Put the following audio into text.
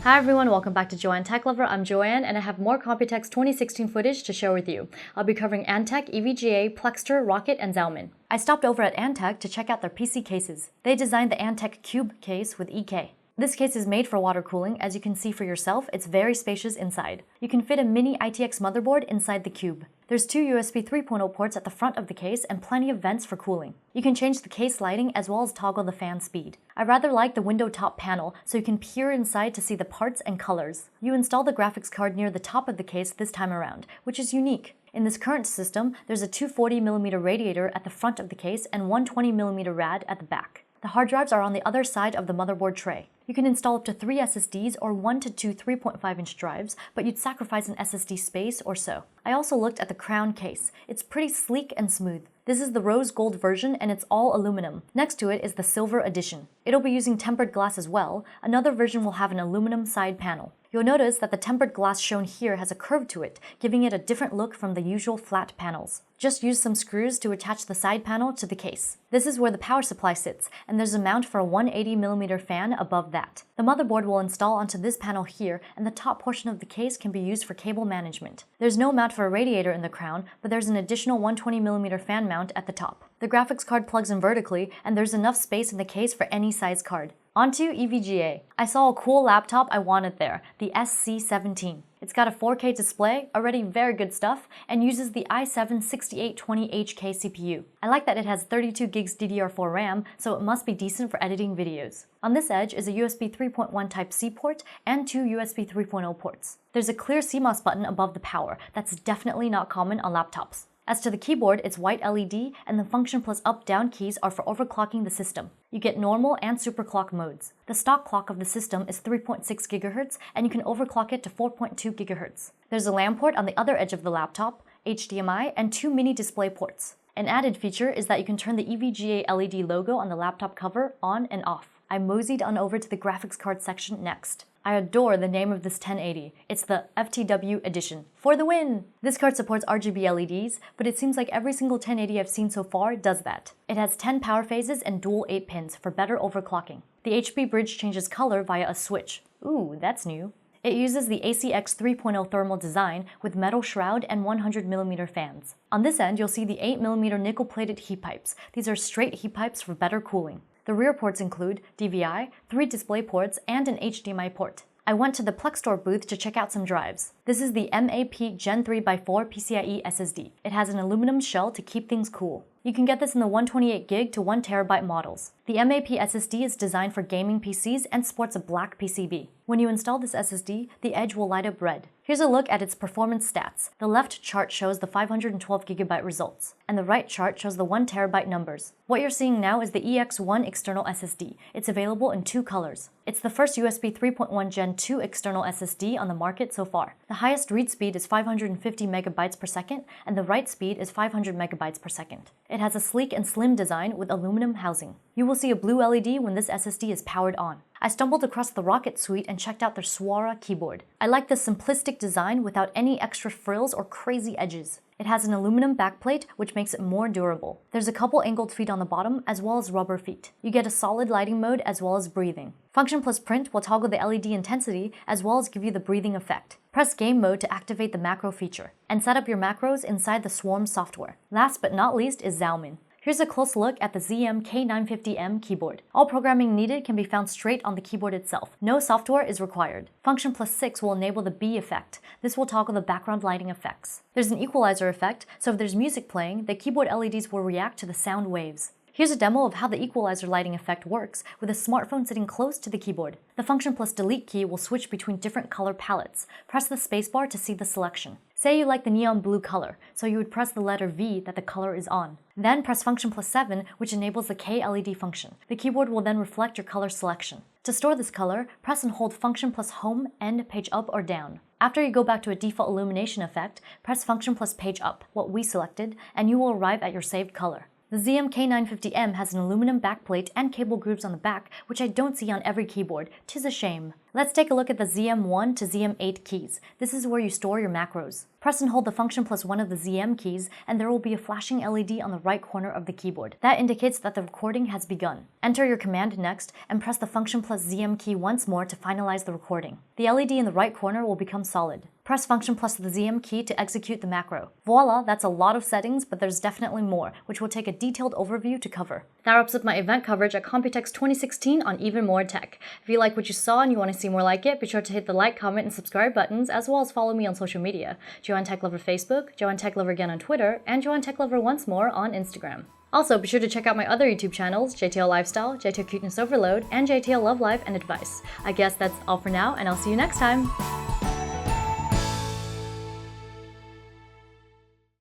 Hi everyone, welcome back to JoanneTechLover. I'm Joanne and I have more Computex 2016 footage to share with you. I'll be covering Antec, EVGA, Plextor, Roccat, and Zalman. I stopped over at Antec to check out their PC cases. They designed the Antec Cube case with EK. This case is made for water cooling. As you can see for yourself, it's very spacious inside. You can fit a mini ITX motherboard inside the cube. There's two USB 3.0 ports at the front of the case and plenty of vents for cooling. You can change the case lighting as well as toggle the fan speed. I rather like the window top panel so you can peer inside to see the parts and colors. You install the graphics card near the top of the case this time around, which is unique. In this current system, there's a 240mm radiator at the front of the case and 120mm rad at the back. The hard drives are on the other side of the motherboard tray. You can install up to 3 SSDs or 1 to 2 3.5-inch drives, but you'd sacrifice an SSD space or so. I also looked at the crown case. It's pretty sleek and smooth. This is the rose gold version and it's all aluminum. Next to it is the silver edition. It'll be using tempered glass as well. Another version will have an aluminum side panel. You'll notice that the tempered glass shown here has a curve to it, giving it a different look from the usual flat panels. Just use some screws to attach the side panel to the case. This is where the power supply sits, and there's a mount for a 180mm fan above that. The motherboard will install onto this panel here, and the top portion of the case can be used for cable management. There's no mount for a radiator in the crown, but there's an additional 120mm fan mount at the top. The graphics card plugs in vertically, and there's enough space in the case for any size card. Onto EVGA. I saw a cool laptop I wanted there, the SC17. It's got a 4K display, already very good stuff, and uses the i7-6820HK CPU. I like that it has 32GB DDR4 RAM, so it must be decent for editing videos. On this edge is a USB 3.1 Type-C port and two USB 3.0 ports. There's a clear CMOS button above the power. That's definitely not common on laptops. As to the keyboard, it's white LED, and the function plus up-down keys are for overclocking the system. You get normal and superclock modes. The stock clock of the system is 3.6 GHz, and you can overclock it to 4.2 GHz. There's a LAN port on the other edge of the laptop, HDMI, and two mini display ports. An added feature is that you can turn the EVGA LED logo on the laptop cover on and off. I moseyed on over to the graphics card section next. I adore the name of this 1080. It's the FTW edition. For the win! This card supports RGB LEDs, but it seems like every single 1080 I've seen so far does that. It has 10 power phases and dual 8 pins for better overclocking. The HB bridge changes color via a switch. Ooh, that's new. It uses the ACX 3.0 thermal design with metal shroud and 100mm fans. On this end, you'll see the 8mm nickel-plated heat pipes. These are straight heat pipes for better cooling. The rear ports include DVI, 3 display ports, and an HDMI port. I went to the Plextor booth to check out some drives. This is the MAP Gen 3x4 PCIe SSD. It has an aluminum shell to keep things cool. You can get this in the 128GB to 1TB models. The MAP SSD is designed for gaming PCs and sports a black PCB. When you install this SSD, the edge will light up red. Here's a look at its performance stats. The left chart shows the 512GB results, and the right chart shows the 1TB numbers. What you're seeing now is the EX1 external SSD. It's available in 2 colors. It's the first USB 3.1 Gen 2 external SSD on the market so far. The highest read speed is 550 megabytes per second, and the write speed is 500 megabytes per second. It has a sleek and slim design with aluminum housing. You will see a blue LED when this SSD is powered on. I stumbled across the Roccat suite and checked out their Suora keyboard. I like the simplistic design without any extra frills or crazy edges. It has an aluminum backplate, which makes it more durable. There's a couple angled feet on the bottom, as well as rubber feet. You get a solid lighting mode as well as breathing. Function plus print will toggle the LED intensity, as well as give you the breathing effect. Press game mode to activate the macro feature, and set up your macros inside the Swarm software. Last but not least is Zalman. Here's a close look at the ZM K950M keyboard. All programming needed can be found straight on the keyboard itself. No software is required. Function plus 6 will enable the B effect. This will toggle the background lighting effects. There's an equalizer effect, so if there's music playing, the keyboard LEDs will react to the sound waves. Here's a demo of how the equalizer lighting effect works with a smartphone sitting close to the keyboard. The Function plus Delete key will switch between different color palettes. Press the spacebar to see the selection. Say you like the neon blue color, so you would press the letter V that the color is on. Then press Function plus 7, which enables the K LED function. The keyboard will then reflect your color selection. To store this color, press and hold Function plus Home, End, Page Up or Down. After you go back to a default illumination effect, press Function plus Page Up, what we selected, and you will arrive at your saved color. The ZM K950M has an aluminum backplate and cable grooves on the back, which I don't see on every keyboard. 'Tis a shame. Let's take a look at the ZM1 to ZM8 keys. This is where you store your macros. Press and hold the function plus one of the ZM keys, and there will be a flashing LED on the right corner of the keyboard. That indicates that the recording has begun. Enter your command next, and press the function plus ZM key once more to finalize the recording. The LED in the right corner will become solid. Press function plus the ZM key to execute the macro. Voila, that's a lot of settings, but there's definitely more, which we'll take a detailed overview to cover. That wraps up my event coverage at Computex 2016 on even more tech. If you like what you saw and you want to see more like it, be sure to hit the like, comment, and subscribe buttons, as well as follow me on social media. JoanneTechLover Facebook, JoanneTechLover again on Twitter, and JoanneTechLover once more on Instagram. Also, be sure to check out my other YouTube channels, JTL Lifestyle, JTL Cuteness Overload, and JTL Love Life and Advice. I guess that's all for now, and I'll see you next time!